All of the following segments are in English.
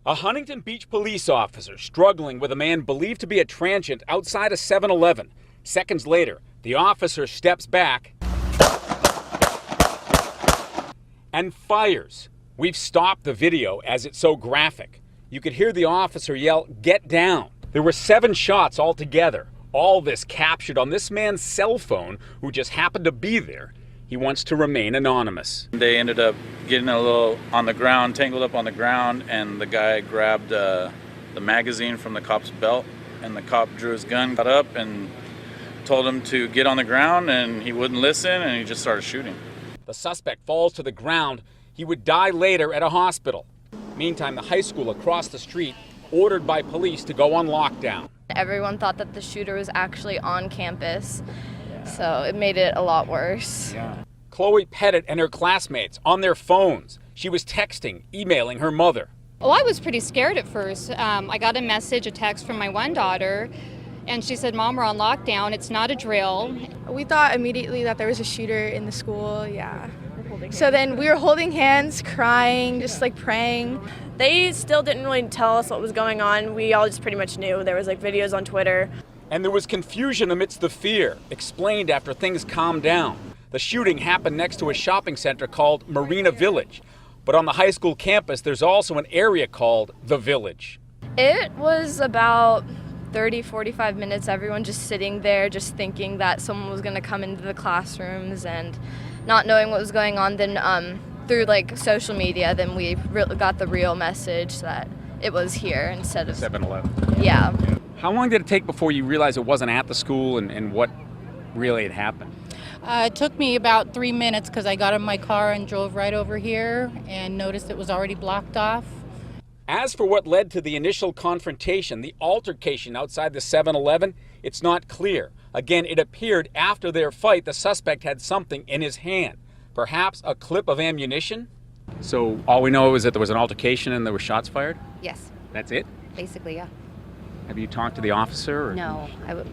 A Huntington Beach police officer struggling with a man believed to be a transient outside a 7-Eleven. Seconds later, the officer steps back and fires. We've stopped the video as it's so graphic. You could hear the officer yell, "Get down." There were 7 shots altogether. All this captured on this man's cell phone, who just happened to be there. He wants to remain anonymous. They ended up getting a little on the ground, tangled up on the ground, and the guy grabbed the magazine from the cop's belt, and the cop drew his gun, got up, and told him to get on the ground, and he wouldn't listen, and he just started shooting. The suspect falls to the ground. He would die later at a hospital. Meantime, the high school across the street ordered by police to go on lockdown. Everyone thought that the shooter was actually on campus, so it made it a lot worse. Chloe Pettit and her classmates on their phones. She was texting, emailing her mother. Oh, I was pretty scared at first. I got a text from my one daughter, and she said, "Mom, we're on lockdown. It's not a drill." We thought immediately that there was a shooter in the school, So then we were holding hands, crying, just like praying. They still didn't really tell us what was going on. We all just pretty much knew. There was like videos on Twitter. And there was confusion amidst the fear, explained after things calmed down. The shooting happened next to a shopping center called Marina Village. But on the high school campus, there's also an area called The Village. It was about 30-45 minutes, everyone just sitting there, just thinking that someone was going to come into the classrooms and not knowing what was going on. Then through like social media, then we got the real message that it was here instead of 7-Eleven. Yeah. How long did it take before you realized it wasn't at the school and what really had happened? It took me about 3 minutes because I got in my car and drove right over here and noticed it was already blocked off. As for what led to the initial confrontation, the altercation outside the 7-Eleven, it's not clear. Again, it appeared after their fight the suspect had something in his hand, perhaps a clip of ammunition. So all we know is that there was an altercation and there were shots fired? Yes. That's it? Basically, yeah. Have you talked to the officer? Or? No,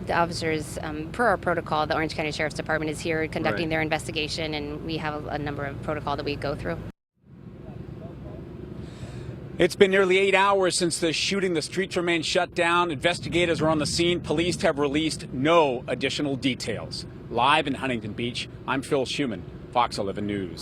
the officers, per our protocol, the Orange County Sheriff's Department is here conducting their investigation, and we have a number of protocol that we go through. It's been nearly 8 hours since the shooting. The streets remain shut down. Investigators are on the scene. Police have released no additional details. Live in Huntington Beach, I'm Phil Schuman, Fox 11 News.